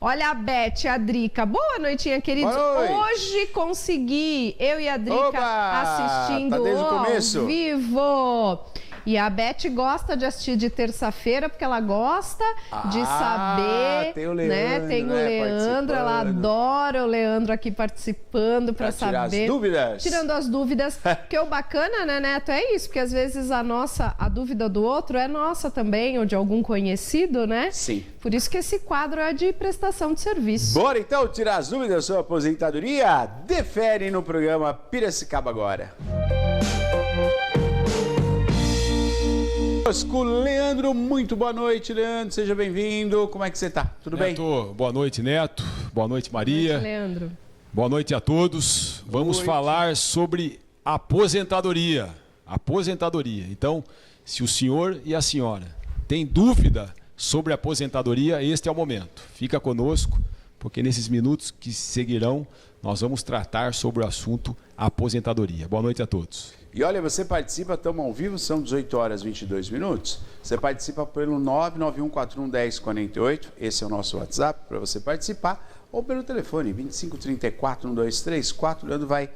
Olha a Beth, a Drica. Boa noitinha, queridos. Hoje consegui, eu e a Drica assistindo tá desde o começo. ao vivo. E a Beth gosta de assistir de terça-feira, porque ela gosta de saber. Tem o Leandro, né? Tem o Leandro, ela adora o Leandro aqui participando para saber. Tirar as dúvidas. Tirando as dúvidas. Porque o bacana, né, Neto, é isso, porque às vezes a dúvida do outro é nossa também, ou de algum conhecido, né? Sim. Por isso que esse quadro é de prestação de serviço. Bora então tirar as dúvidas sobre a aposentadoria? Defere no programa Piracicaba agora. Leandro, muito boa noite, Leandro, seja bem-vindo. Como é que você tá? Tudo bem? Boa noite, Neto. Boa noite, Maria. Boa noite, Leandro. Boa noite a todos. Vamos falar sobre aposentadoria. Aposentadoria. Então, se o senhor e a senhora têm dúvida sobre aposentadoria, este é o momento. Fica conosco, porque nesses minutos que seguirão, nós vamos tratar sobre o assunto aposentadoria. Boa noite a todos. E olha, você participa, estamos ao vivo, são 18 horas e 22 minutos. Você participa pelo 991411048, esse é o nosso WhatsApp para você participar, ou pelo telefone 2534-1234, onde vai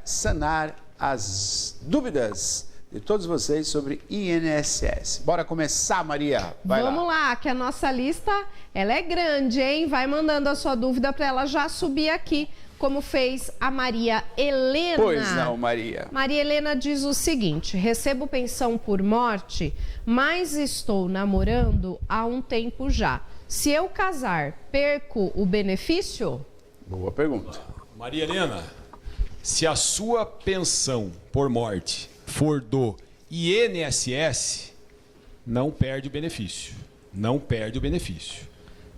sanar as dúvidas de todos vocês sobre INSS. Bora começar, Maria. Vamos lá, que a nossa lista ela é grande, hein? Vai mandando a sua dúvida para ela já subir aqui, como fez a Maria Helena. Pois não, Maria. Maria Helena diz o seguinte: recebo pensão por morte, mas estou namorando há um tempo já. Se eu casar, perco o benefício? Boa pergunta. Maria Helena, se a sua pensão por morte for do INSS, não perde o benefício. Não perde o benefício.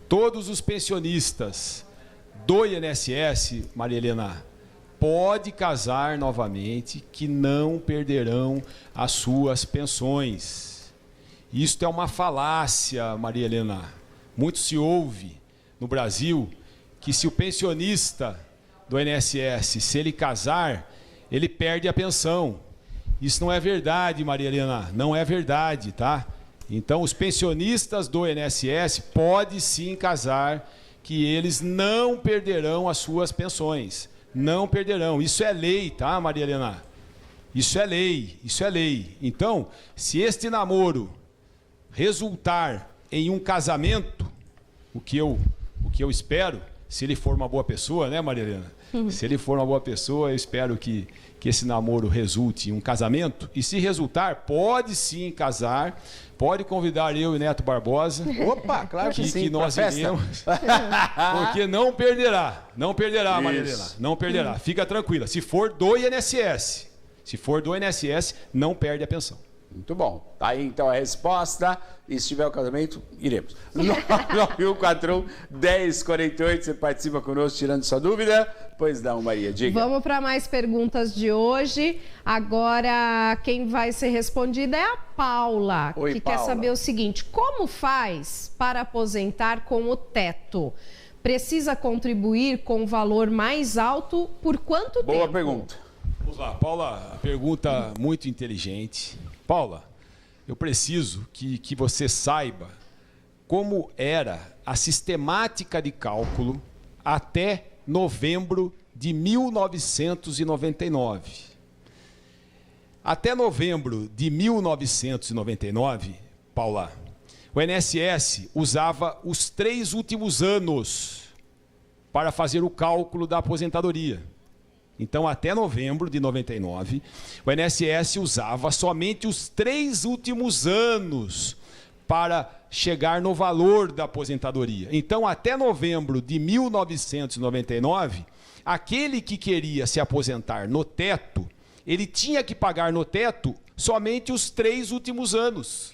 Todos os pensionistas do INSS, Maria Helena, pode casar novamente, que não perderão as suas pensões. Isto é uma falácia, Maria Helena. Muito se ouve no Brasil que se o pensionista do INSS, se ele casar, ele perde a pensão. Isso não é verdade, Maria Helena, não é verdade, tá? Então, os pensionistas do INSS podem sim casar, que eles não perderão as suas pensões. Não perderão. Isso é lei, tá, Maria Helena? Isso é lei, isso é lei. Então, se este namoro resultar em um casamento, o que eu espero, se ele for uma boa pessoa, né, Maria Helena? Se ele for uma boa pessoa, eu espero que esse namoro resulte em um casamento. E se resultar, pode sim casar. Pode convidar eu e Neto Barbosa. Opa, claro que sim. Que nós iremos. Porque não perderá. Não perderá, Maria Helena. Não perderá. Fica tranquila. Se for do INSS. Se for do INSS, não perde a pensão. Muito bom. Tá aí então a resposta. E se tiver o casamento, iremos. 991411048. Você participa conosco tirando sua dúvida. Pois não, Maria, diga. Vamos para mais perguntas de hoje. Agora, quem vai ser respondida é a Paula, Oi, que Paula. quer saber o seguinte: como faz para aposentar com o teto? Precisa contribuir com um valor mais alto por quanto tempo? Boa pergunta. Vamos lá, Paula, pergunta muito inteligente. Paula, eu preciso que você saiba como era a sistemática de cálculo até novembro de 1999. Até novembro de 1999, Paula, o INSS usava os 3 últimos anos para fazer o cálculo da aposentadoria. Então, até novembro de 99, o INSS usava somente os 3 últimos anos para chegar no valor da aposentadoria. Então, até novembro de 1999, aquele que queria se aposentar no teto, ele tinha que pagar no teto somente os 3 últimos anos,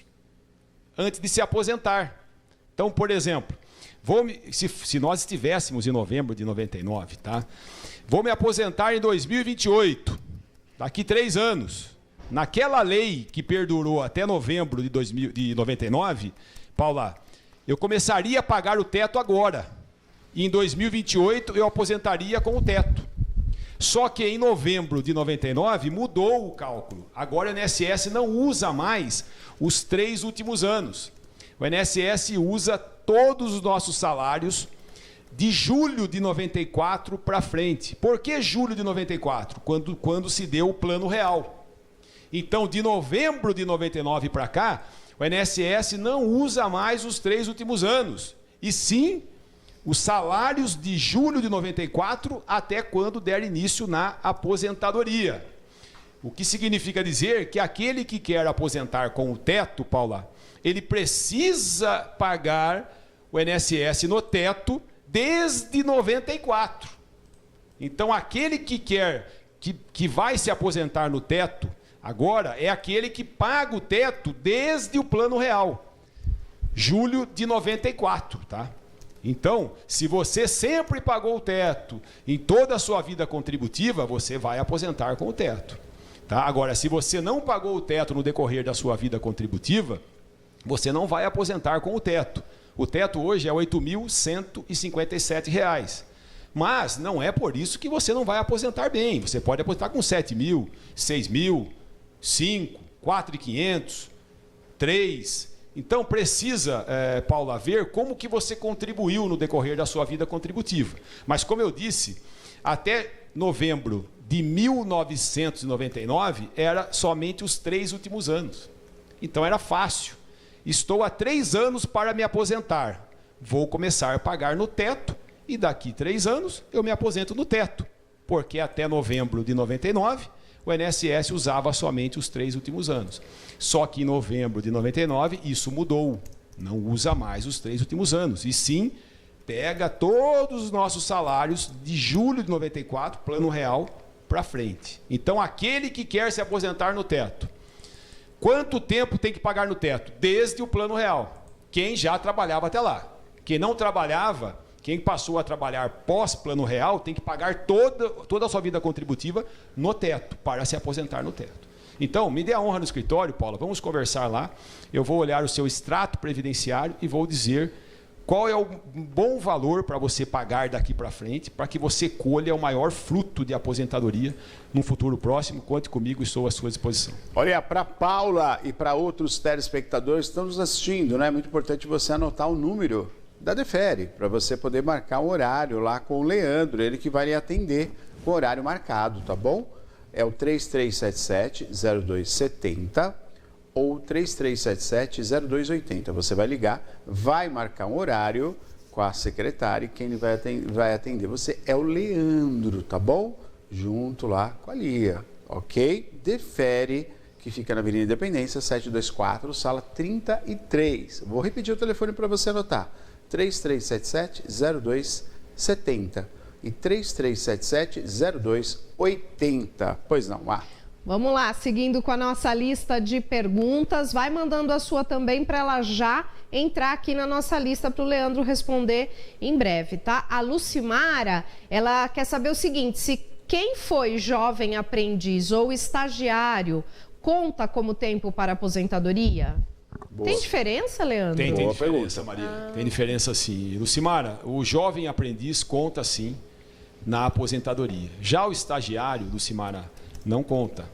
antes de se aposentar. Então, por exemplo, se nós estivéssemos em novembro de 99, tá? Vou me aposentar em 2028, daqui 3 anos. Naquela lei que perdurou até novembro de 99, Paula, eu começaria a pagar o teto agora. E em 2028 eu aposentaria com o teto. Só que em novembro de 99 mudou o cálculo. Agora o INSS não usa mais os 3 últimos anos. O INSS usa todos os nossos salários de julho de 94 para frente. Por que julho de 94? Quando se deu o Plano Real. Então, de novembro de 99 para cá, o INSS não usa mais os 3 últimos anos, e sim os salários de julho de 94 até quando der início na aposentadoria. O que significa dizer que aquele que quer aposentar com o teto, Paula, ele precisa pagar o INSS no teto desde 94. Então, aquele que vai se aposentar no teto agora é aquele que paga o teto desde o Plano Real, julho de 94, tá? Então, se você sempre pagou o teto em toda a sua vida contributiva, você vai aposentar com o teto, tá? Agora, se você não pagou o teto no decorrer da sua vida contributiva, você não vai aposentar com o teto. O teto hoje é R$ 8.157. Mas não é por isso que você não vai aposentar bem. Você pode aposentar com 7 mil, 6 mil, 5, 4.500, 3. Então precisa, Paula, ver como que você contribuiu no decorrer da sua vida contributiva. Mas como eu disse, até novembro de 1999 era somente os 3 últimos anos. Então era fácil. Estou há 3 anos para me aposentar. Vou começar a pagar no teto e daqui 3 anos eu me aposento no teto. Porque até novembro de 99 o INSS usava somente os 3 últimos anos. Só que em novembro de 99 isso mudou. Não usa mais os 3 últimos anos. E sim, pega todos os nossos salários de julho de 94, Plano Real, para frente. Então, aquele que quer se aposentar no teto, quanto tempo tem que pagar no teto? Desde o Plano Real. Quem já trabalhava até lá. Quem não trabalhava, quem passou a trabalhar pós-Plano Real, tem que pagar toda a sua vida contributiva no teto, para se aposentar no teto. Então, me dê a honra no escritório, Paula, vamos conversar lá. Eu vou olhar o seu extrato previdenciário e vou dizer qual é o bom valor para você pagar daqui para frente, para que você colha o maior fruto de aposentadoria no futuro próximo. Conte comigo, estou à sua disposição. Olha, para Paula e para outros telespectadores que estão nos assistindo, né? É muito importante você anotar o número da Defere, para você poder marcar um horário lá com o Leandro, ele que vai lhe atender com o horário marcado, tá bom? É o 3377-0270 ou 3377-0280. Você vai ligar, vai marcar um horário com a secretária e quem vai atender você é o Leandro, tá bom? Junto lá com a Lia, ok? Defere, que fica na Avenida Independência, 724, sala 33. Vou repetir o telefone para você anotar. 3377-0270 e 3377-0280. Pois não, Vamos lá, seguindo com a nossa lista de perguntas, vai mandando a sua também para ela já entrar aqui na nossa lista para o Leandro responder em breve, tá? A Lucimara, ela quer saber o seguinte, se quem foi jovem aprendiz ou estagiário conta como tempo para aposentadoria? Boa. Tem diferença, Leandro? Tem diferença, Maria. Tem diferença sim. Lucimara, o jovem aprendiz conta sim na aposentadoria. Já o estagiário, Lucimara, não conta.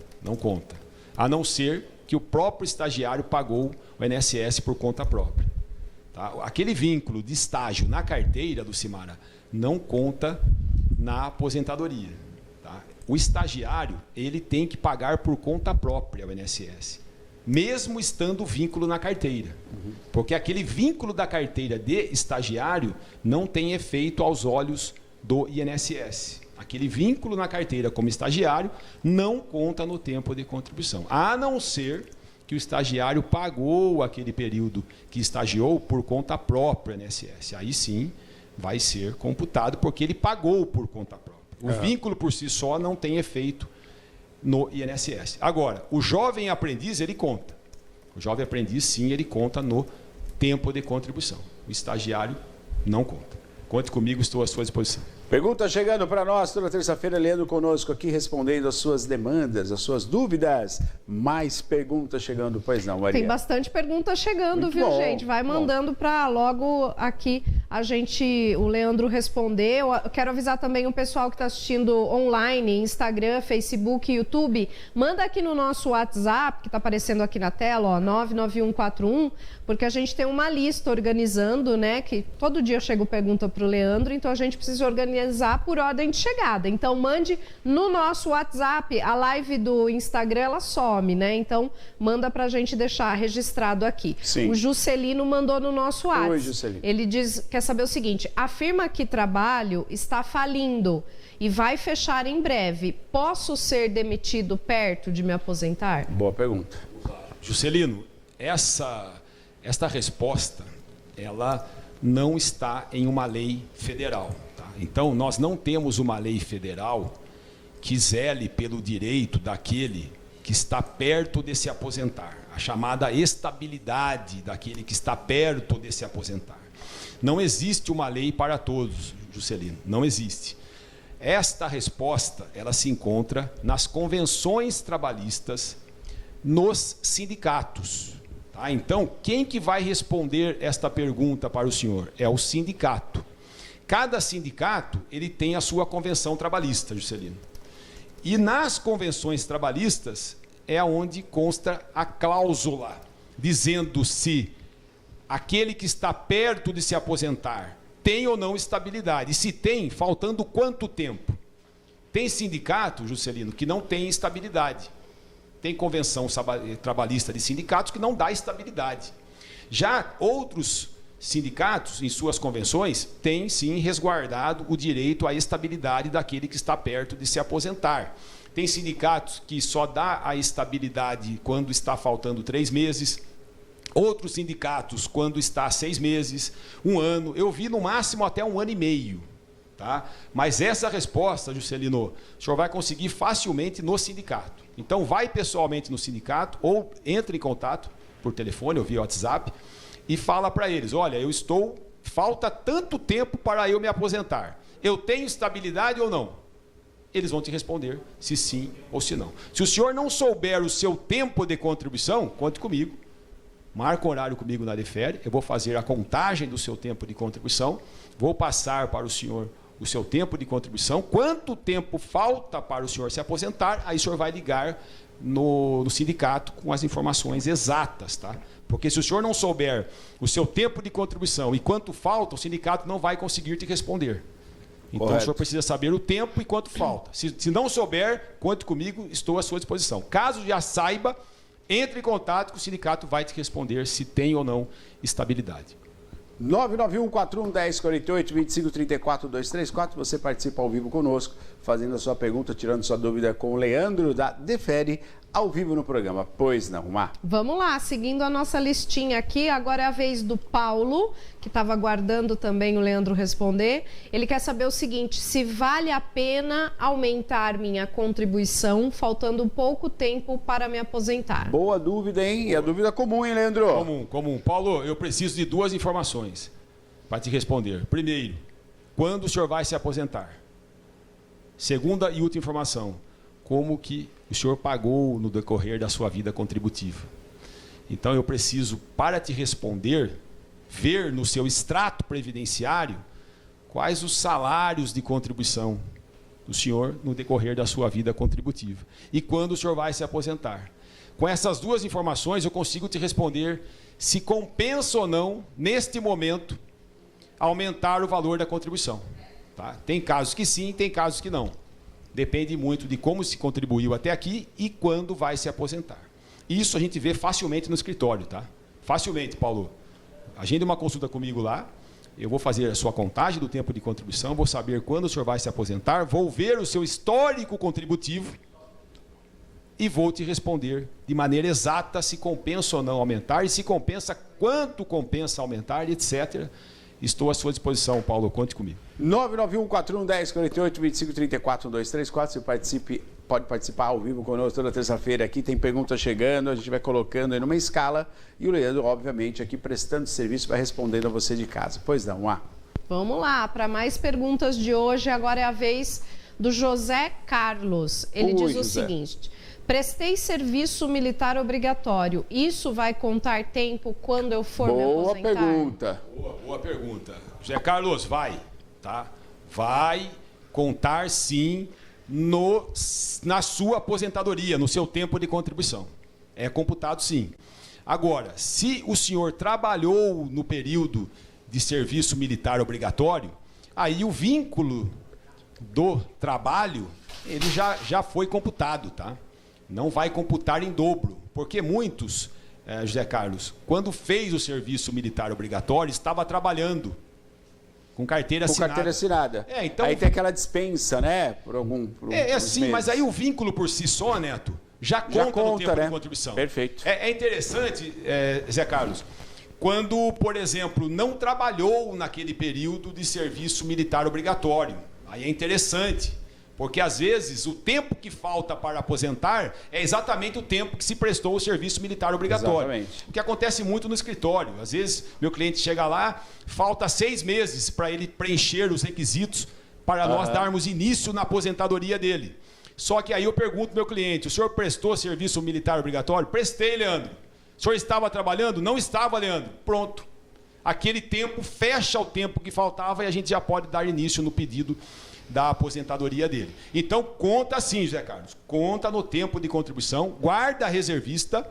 A não ser que o próprio estagiário pagou o INSS por conta própria. Tá? Aquele vínculo de estágio na carteira, Lucimara, não conta na aposentadoria. Tá? O estagiário, ele tem que pagar por conta própria o INSS. Mesmo estando o vínculo na carteira. Porque aquele vínculo da carteira de estagiário não tem efeito aos olhos do INSS. Aquele vínculo na carteira como estagiário não conta no tempo de contribuição. A não ser que o estagiário pagou aquele período que estagiou por conta própria do INSS. Aí sim vai ser computado porque ele pagou por conta própria. O vínculo por si só não tem efeito no INSS. Agora, o jovem aprendiz, ele conta. O jovem aprendiz, sim, ele conta no tempo de contribuição. O estagiário não conta. Conte comigo, estou à sua disposição. Pergunta chegando para nós toda terça-feira, Leandro conosco aqui respondendo as suas demandas, as suas dúvidas. Mais perguntas chegando, pois não, Maria? Tem bastante pergunta chegando, muito viu, bom, gente? Vai mandando para logo aqui o Leandro responder. Eu quero avisar também o pessoal que está assistindo online, Instagram, Facebook, YouTube. Manda aqui no nosso WhatsApp, que está aparecendo aqui na tela, ó, 99141, porque a gente tem uma lista organizando, né? Que todo dia eu chego pergunta para o Leandro, então a gente precisa organizar por ordem de chegada. Então mande no nosso WhatsApp, a live do Instagram ela some, né? Então manda para a gente deixar registrado aqui. Sim. O Juscelino mandou no nosso WhatsApp. Oi, Juscelino. Ele quer saber o seguinte: a firma que trabalho está falindo e vai fechar em breve. Posso ser demitido perto de me aposentar? Boa pergunta. Juscelino, esta resposta, ela não está em uma lei federal. Tá? Então, nós não temos uma lei federal que zele pelo direito daquele que está perto de se aposentar. A chamada estabilidade daquele que está perto de se aposentar. Não existe uma lei para todos, Juscelino, não existe. Esta resposta, ela se encontra nas convenções trabalhistas, nos sindicatos. Tá? Então, quem que vai responder esta pergunta para o senhor? É o sindicato. Cada sindicato, ele tem a sua convenção trabalhista, Juscelino. E nas convenções trabalhistas é onde consta a cláusula, dizendo se aquele que está perto de se aposentar tem ou não estabilidade. E se tem, faltando quanto tempo? Tem sindicato, Juscelino, que não tem estabilidade. Tem convenção trabalhista de sindicatos que não dá estabilidade. Já outros sindicatos, em suas convenções, têm sim resguardado o direito à estabilidade daquele que está perto de se aposentar. Tem sindicatos que só dá a estabilidade quando está faltando 3 meses. Outros sindicatos, quando está a 6 meses, 1 ano. Eu vi no máximo até 1 ano e meio. Tá? Mas essa resposta, Juscelino, o senhor vai conseguir facilmente no sindicato. Então, vai pessoalmente no sindicato ou entre em contato por telefone ou via WhatsApp e fala para eles: olha, falta tanto tempo para eu me aposentar. Eu tenho estabilidade ou não? Eles vão te responder se sim ou se não. Se o senhor não souber o seu tempo de contribuição, conte comigo. Marca um horário comigo na Defere, eu vou fazer a contagem do seu tempo de contribuição, vou passar para o senhor o seu tempo de contribuição, quanto tempo falta para o senhor se aposentar, aí o senhor vai ligar no sindicato com as informações exatas, tá? Porque se o senhor não souber o seu tempo de contribuição e quanto falta, o sindicato não vai conseguir te responder. Então, correto. O senhor precisa saber o tempo e quanto falta. Se não souber, conte comigo, estou à sua disposição. Caso já saiba, entre em contato que o sindicato vai te responder se tem ou não estabilidade. 991-41-1048, 2534-234. Você participa ao vivo conosco, fazendo a sua pergunta, tirando sua dúvida com o Leandro da Defere, ao vivo no programa. Pois não, Mar? Vamos lá, seguindo a nossa listinha aqui, agora é a vez do Paulo, que estava aguardando também o Leandro responder. Ele quer saber o seguinte: se vale a pena aumentar minha contribuição, faltando pouco tempo para me aposentar. Boa dúvida, hein? E a dúvida comum, hein, Leandro? Comum. Paulo, eu preciso de 2 informações para te responder. Primeiro, quando o senhor vai se aposentar? Segunda e última informação, como que o senhor pagou no decorrer da sua vida contributiva? Então eu preciso, para te responder, ver no seu extrato previdenciário quais os salários de contribuição do senhor no decorrer da sua vida contributiva e quando o senhor vai se aposentar. Com essas 2 informações eu consigo te responder se compensa ou não, neste momento, aumentar o valor da contribuição. Tá? Tem casos que sim, tem casos que não. Depende muito de como se contribuiu até aqui e quando vai se aposentar. Isso a gente vê facilmente no escritório, tá? Facilmente, Paulo. Agende uma consulta comigo lá, eu vou fazer a sua contagem do tempo de contribuição, vou saber quando o senhor vai se aposentar, vou ver o seu histórico contributivo e vou te responder de maneira exata se compensa ou não aumentar, e se compensa, quanto compensa aumentar, etc. Estou à sua disposição, Paulo, conte comigo. 991-41-1048, 2534-234. Você pode participar ao vivo conosco toda terça-feira aqui. Tem perguntas chegando, a gente vai colocando aí numa escala. E o Leandro, obviamente, aqui prestando serviço, vai respondendo a você de casa. Pois não, Vamos lá, para mais perguntas de hoje, agora é a vez do José Carlos. Ele diz o seguinte: Prestei serviço militar obrigatório. Isso vai contar tempo quando eu for me aposentar? Boa pergunta. Boa pergunta. José Carlos, vai, tá? Vai contar sim na sua aposentadoria, no seu tempo de contribuição. É computado sim. Agora, se o senhor trabalhou no período de serviço militar obrigatório, aí o vínculo do trabalho, ele já foi computado, tá? Não vai computar em dobro, porque muitos, José Carlos, quando fez o serviço militar obrigatório, estava trabalhando com carteira assinada. Com carteira assinada. Então, aí tem aquela dispensa, né? Sim, meses. Mas aí o vínculo por si só, Neto, já conta no tempo, né, de contribuição. Perfeito. É interessante, Zé Carlos, quando, por exemplo, não trabalhou naquele período de serviço militar obrigatório. Aí é interessante, porque às vezes o tempo que falta para aposentar é exatamente o tempo que se prestou o serviço militar obrigatório. Exatamente. O que acontece muito no escritório. Às vezes meu cliente chega lá, falta 6 meses para ele preencher os requisitos para nós darmos início na aposentadoria dele. Só que aí eu pergunto ao meu cliente: o senhor prestou serviço militar obrigatório? Prestei, Leandro. O senhor estava trabalhando? Não estava, Leandro. Pronto. Aquele tempo fecha o tempo que faltava e a gente já pode dar início no pedido da aposentadoria dele. Então, conta sim, José Carlos. Conta no tempo de contribuição, guarda a reservista,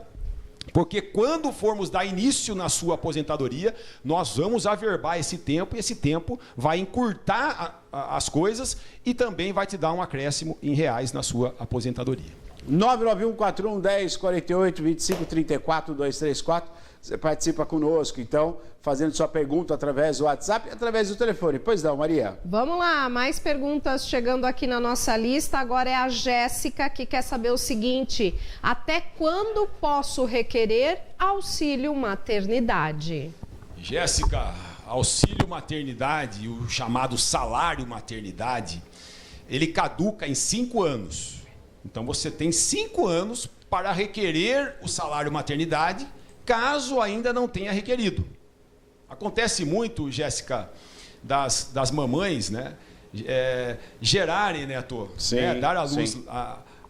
porque quando formos dar início na sua aposentadoria, nós vamos averbar esse tempo e esse tempo vai encurtar as coisas e também vai te dar um acréscimo em reais na sua aposentadoria. 991-41-10-48-25-34-234. Você participa conosco, então, fazendo sua pergunta através do WhatsApp e através do telefone. Pois não, Maria? Vamos lá, mais perguntas chegando aqui na nossa lista. Agora é a Jéssica, que quer saber o seguinte: até quando posso requerer auxílio maternidade? Jéssica, auxílio maternidade, o chamado salário maternidade, ele caduca em 5 anos. Então você tem 5 anos para requerer o salário maternidade, caso ainda não tenha requerido. Acontece muito, Jéssica, das mamães, né, gerarem, Neto, dar à luz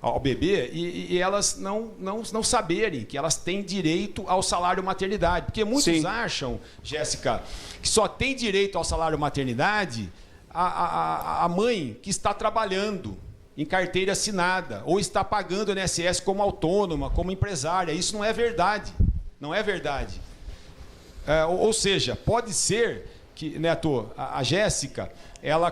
ao bebê e elas não saberem que elas têm direito ao salário maternidade. Porque muitos acham, Jéssica, que só tem direito ao salário maternidade a mãe que está trabalhando em carteira assinada ou está pagando o INSS como autônoma, como empresária. Isso não é verdade. Não é verdade. Ou seja, pode ser que, Neto, a Jéssica,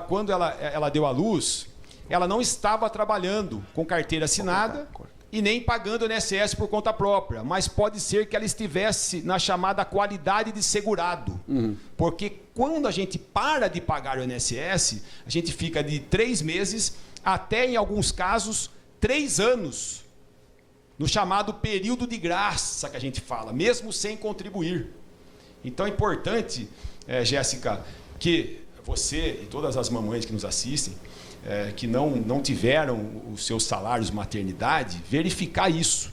quando ela deu à luz, ela não estava trabalhando com carteira assinada e nem pagando o INSS por conta própria, mas pode ser que ela estivesse na chamada qualidade de segurado. Porque quando a gente para de pagar o INSS, a gente fica de 3 meses até, em alguns casos, 3 anos. No chamado período de graça que a gente fala, mesmo sem contribuir. Então é importante, Jéssica, que você e todas as mamães que nos assistem, que não tiveram os seus salários maternidade, verificar isso,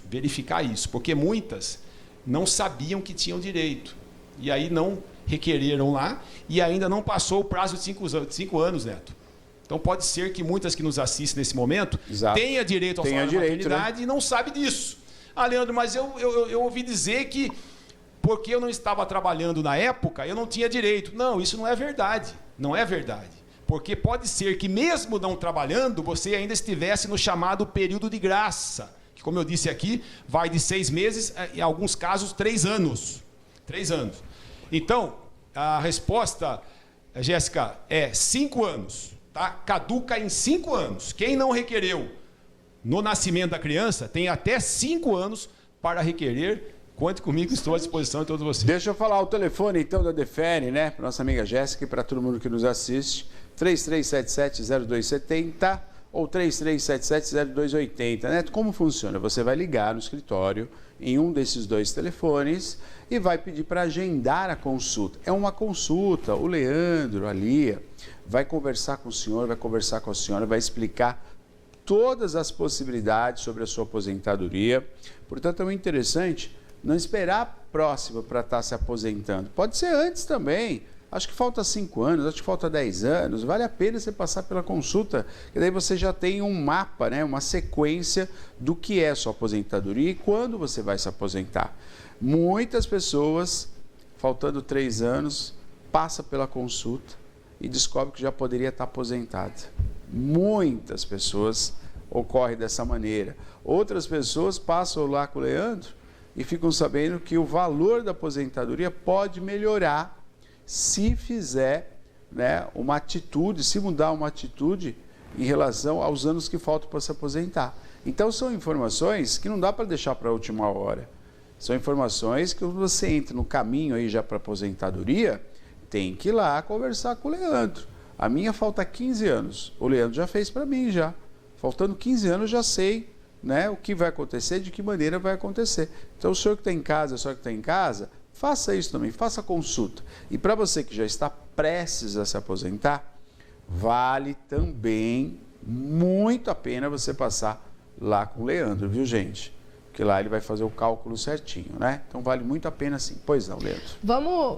porque muitas não sabiam que tinham direito. E aí não requereram lá e ainda não passou o prazo de 5 anos, Neto. Então pode ser que muitas que nos assistem nesse momento tenha direito ao salário maternidade, né? E não sabe disso. Ah, Leandro, mas eu ouvi dizer que porque eu não estava trabalhando na época, eu não tinha direito. Não, isso não é verdade. Não é verdade. Porque pode ser que mesmo não trabalhando, você ainda estivesse no chamado período de graça, que, como eu disse aqui, vai de 6 meses, em alguns casos, 3 anos. 3 anos. Então, a resposta, Jéssica, é 5 anos. Tá? Caduca em 5 anos. Quem não requereu no nascimento da criança tem até 5 anos para requerer. Conte comigo, estou à disposição de todos vocês. Deixa eu falar o telefone então da Defere, né? Para nossa amiga Jéssica e para todo mundo que nos assiste. 3377-0270 ou 3377-0280. Né? Como funciona? Você vai ligar no escritório em um desses 2 telefones e vai pedir para agendar a consulta. É uma consulta. O Leandro, a Lia, vai conversar com o senhor, vai conversar com a senhora, vai explicar todas as possibilidades sobre a sua aposentadoria. Portanto, é muito interessante não esperar próximo para estar se aposentando. Pode ser antes também. Acho que falta 5 anos, acho que falta 10 anos, vale a pena você passar pela consulta, que daí você já tem um mapa, né, uma sequência do que é sua aposentadoria e quando você vai se aposentar. Muitas pessoas, faltando 3 anos, passa pela consulta e descobre que já poderia estar aposentada. Muitas pessoas ocorre dessa maneira. Outras pessoas passam lá com o Leandro e ficam sabendo que o valor da aposentadoria pode melhorar se fizer, né, uma atitude, se mudar uma atitude em relação aos anos que faltam para se aposentar. Então são informações que não dá para deixar para a última hora. São informações que quando você entra no caminho aí já para a aposentadoria, tem que ir lá conversar com o Leandro. A minha falta 15 anos, o Leandro já fez para mim já. Faltando 15 anos já sei, né, o que vai acontecer, de que maneira vai acontecer. Então o senhor que está em casa, a senhora que está em casa, faça isso também, faça a consulta. E para você que já está prestes a se aposentar, vale também muito a pena você passar lá com o Leandro, viu gente? Porque lá ele vai fazer o cálculo certinho, né? Então vale muito a pena sim. Pois não, Leandro.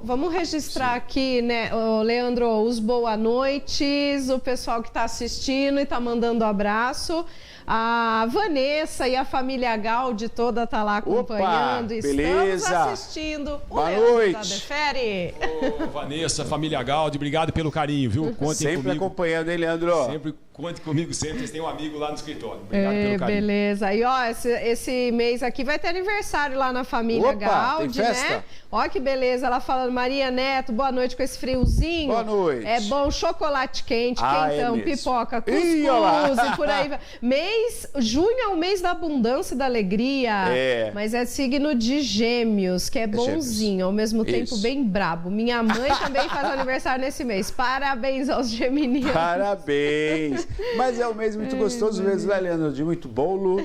Vamos registrar aqui, né, Leandro, os boa noites, o pessoal que está assistindo e está mandando abraço. A Vanessa e a família Gaudi toda tá lá acompanhando. Opa, beleza. Estamos assistindo o Boa Leandro noite. da Defere. Ô, Vanessa, família Gaudi, obrigado pelo carinho, viu? Contem Sempre comigo. acompanhando, hein, Leandro? Sempre conte comigo, sempre. Vocês têm um amigo lá no escritório. Obrigado pelo carinho. Beleza. E ó, esse mês aqui vai ter aniversário lá na família Opa, Gaudi, tem festa? né? Ó que beleza, ela falando, Maria Neto, boa noite com esse friozinho. Boa noite. É bom chocolate quente, quentão, é mesmo. pipoca, Ih, olha lá. cuscuz e por aí vai. Junho é o mês da abundância e da alegria. É. Mas é signo de Gêmeos, que é bonzinho, ao mesmo tempo Isso. bem brabo. Minha mãe também faz aniversário nesse mês. Parabéns aos geminianos. Parabéns! Mas é um mês muito gostoso mesmo, né, Leandro? De muito bolo,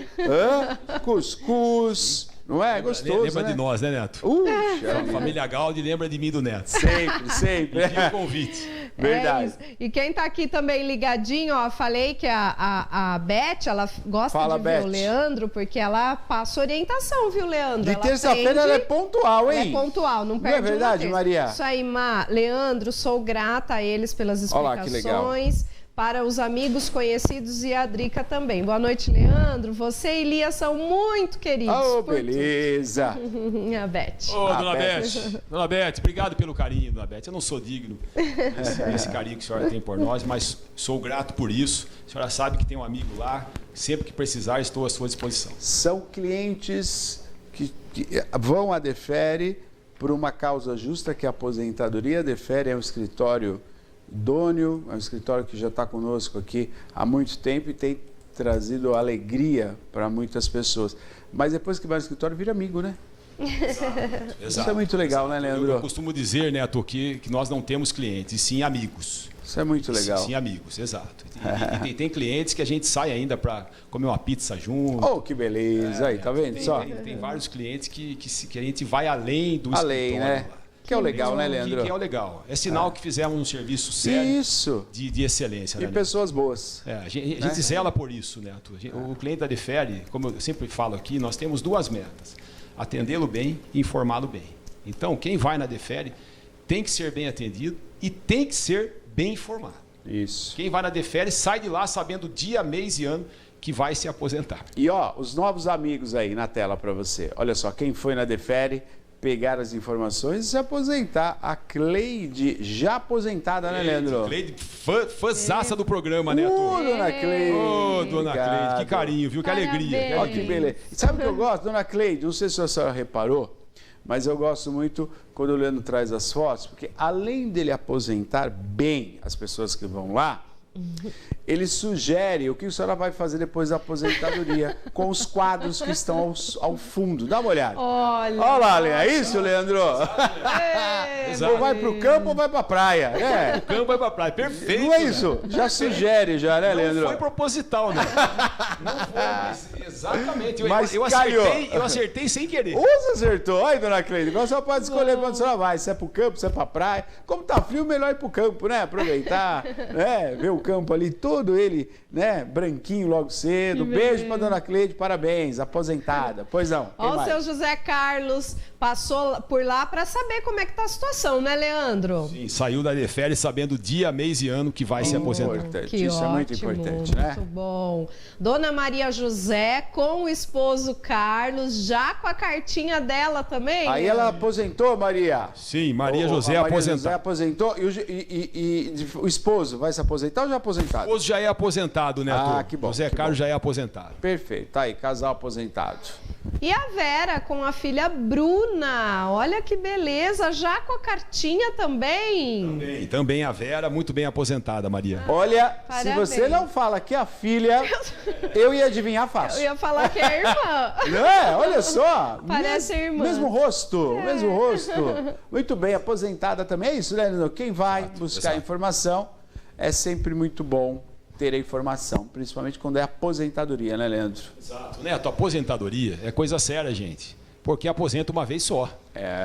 cuscuz, não é? Gostoso, Lembra né? de nós, né, Neto? Puxa, Família Gaudi lembra de mim do Neto. sempre, sempre. Fica o convite. Verdade. É isso. E quem tá aqui também ligadinho, ó, falei que a Beth, ela gosta Fala, de ver Beth. o Leandro, porque ela passa orientação, viu, Leandro? De Ela terça-feira aprende- ela é pontual, Ela hein? é pontual, não Não perde é verdade, uma terça. Maria? Isso aí, Má. Leandro, sou grata a eles pelas Olha lá, que legal. explicações. Para os amigos conhecidos e a Drica também. Boa noite, Leandro. Você e Lia são muito queridos. Oh, por beleza. tudo. A Beth. Ô, dona Beth. Beth. Dona Beth, obrigado pelo carinho, dona Beth. Eu não sou digno desse carinho que a senhora tem por nós, mas sou grato por isso. A senhora sabe que tem um amigo lá. Sempre que precisar, estou à sua disposição. São clientes que vão à Defere por uma causa justa, que é a aposentadoria. A Defere é um escritório idôneo, é um escritório que já está conosco aqui há muito tempo e tem trazido alegria para muitas pessoas. Mas depois que vai no escritório, vira amigo, né? Exato. Isso é muito legal, né, Leandro? Eu costumo dizer, Neto, que nós não temos clientes, e sim amigos. Isso é muito legal. Sim, amigos, exato. E tem clientes que a gente sai ainda para comer uma pizza junto. Oh, que beleza. Aí, tá vendo só? Tem vários clientes que a gente vai além do Além, escritório. né? Lá. Que é o legal, né, Leandro? Que é o legal. É sinal que fizemos um serviço sério Isso. de excelência. E Né, Neto? pessoas boas. A gente zela por isso, Neto. O cliente da Defere, como eu sempre falo aqui, nós temos 2 metas: atendê-lo bem e informá-lo bem. Então, quem vai na Defere tem que ser bem atendido e tem que ser bem informado. Isso. Quem vai na Defere sai de lá sabendo dia, mês e ano que vai se aposentar. E ó, os novos amigos aí na tela para você. Olha só, quem foi na Defere, pegar as informações e se aposentar. A Cleide, já aposentada, né, Leandro? Cleide, fãzaça do programa, Neto. Dona Cleide. Ô, dona Cleide, que carinho, viu? Que Parabéns. alegria. Olha que beleza. Sabe o que eu gosto, dona Cleide? Não sei se a senhora reparou, mas eu gosto muito quando o Leandro traz as fotos, porque além dele aposentar bem as pessoas que vão lá, ele sugere o que a senhora vai fazer depois da aposentadoria com os quadros que estão ao fundo. Dá uma olhada. Olha. Olha lá, Leandro. É isso, Leandro? Exato. Ou vai pro campo ou vai pra praia. É. O campo vai pra praia. Perfeito. Não é isso? Já sugere, já, né, Leandro? Não foi proposital, né? Não foi, mas Exatamente. Mas Eu acertei sem querer. Você acertou. Aí, dona Cleide, agora só pode escolher pra onde você vai. Se é pro campo, se é pra praia. Como tá frio, melhor ir pro campo, né? Aproveitar, né? Ver o campo ali, todo ele, né? Branquinho logo cedo. Beijo pra dona Cleide, parabéns, aposentada. Pois não. Ó, o seu José Carlos passou por lá pra saber como é que tá a situação, né, Leandro? Sim, saiu da Defere sabendo dia, mês e ano que vai se aposentar. Que Isso ótimo, é muito importante, né? Muito bom. Dona Maria José com o esposo Carlos, já com a cartinha dela também? Aí ela aposentou, Maria? Sim, Maria José Maria aposentou. José aposentou. E o esposo vai se aposentar ou já é aposentado? O esposo já é aposentado, Neto. Ah, que bom. José que Carlos bom. já é aposentado. Perfeito. Tá aí, casal aposentado. E a Vera com a filha Bruna. Olha que beleza, já com a cartinha também. Também a Vera, muito bem aposentada, Maria. Olha, Parabéns. se você não fala que é a filha, eu ia adivinhar fácil. Eu ia falar que é a irmã. Não é? Olha só. Parece irmã. Mesmo rosto, mesmo rosto. Muito bem, aposentada também. É isso, né, Leandro? Quem vai buscar informação é sempre muito bom ter a informação, principalmente quando é aposentadoria, né, Leandro? Exato. Neto, aposentadoria é coisa séria, gente. Porque aposenta uma vez só.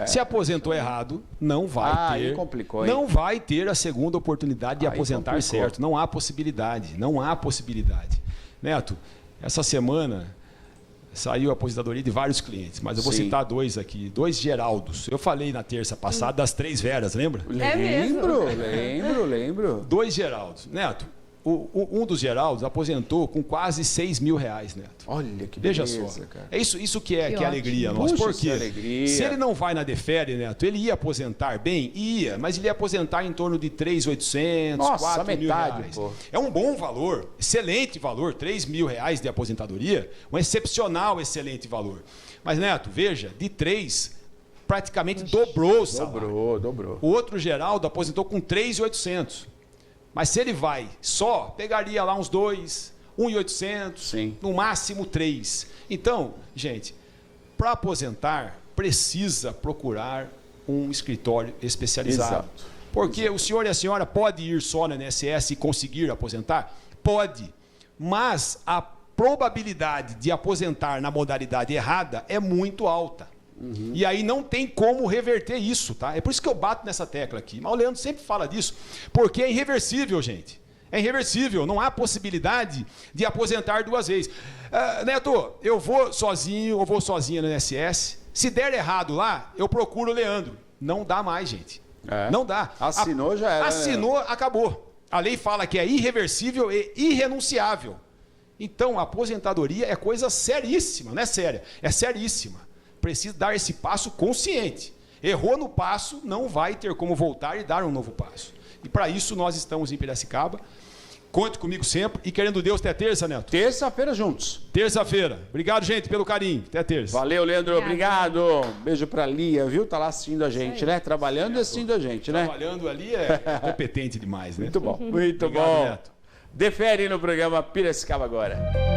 Se aposentou errado, não vai ter. Aí complicou, hein? Não vai ter a segunda oportunidade de Aí aposentar complicou. certo. Não há possibilidade. Não há possibilidade. Neto, essa semana saiu a aposentadoria de vários clientes, mas eu vou Sim. citar dois aqui, 2 Geraldos. Eu falei na terça passada das 3 Veras, lembra? Lembro. 2 Geraldos. Neto, um dos Geraldos aposentou com quase R$6.000, Neto. Olha que Veja beleza, só. cara. É isso que é, Que que é ótimo. alegria nossa. Puxa, Por que quê? alegria. Se ele não vai na Defere, Neto, ele ia aposentar bem? Ia, mas ele ia aposentar em torno de 3.800, Nossa, 4 mil metade, reais. pô. É um bom valor, excelente valor, R$3.000 de aposentadoria, um excepcional, excelente valor. Mas, Neto, veja, de 3, praticamente dobrou o salário. Dobrou. O outro Geraldo aposentou com 3.800. Mas se ele vai só, pegaria lá uns 2, 1.800, Sim. no máximo 3. Então, gente, para aposentar, precisa procurar um escritório especializado. Exato. Porque o senhor e a senhora pode ir só no INSS e conseguir aposentar? Pode. Mas a probabilidade de aposentar na modalidade errada é muito alta. E aí não tem como reverter isso, tá? É por isso que eu bato nessa tecla aqui. Mas o Leandro sempre fala disso, porque é irreversível, gente. É irreversível, não há possibilidade de aposentar 2 vezes. Neto, eu vou sozinho ou vou sozinha no INSS. Se der errado lá, eu procuro o Leandro. Não dá mais, gente. Não dá. Assinou, já era. Assinou, acabou. A lei fala que é irreversível e irrenunciável. Então, a aposentadoria é coisa seríssima, não é séria, é seríssima. Precisa dar esse passo consciente. Errou no passo, não vai ter como voltar e dar um novo passo. E para isso nós estamos em Piracicaba. Conte comigo sempre. E querendo Deus, até terça, Neto? Terça-feira juntos. Terça-feira. Obrigado, gente, pelo carinho. Até terça. Valeu, Leandro. Obrigado. Beijo pra Lia, viu? Tá lá assistindo a gente, né? Trabalhando e assistindo a gente, né? Trabalhando ali é competente demais, né? Muito bom. Muito Obrigado, bom. Neto. Defere no programa Piracicaba agora.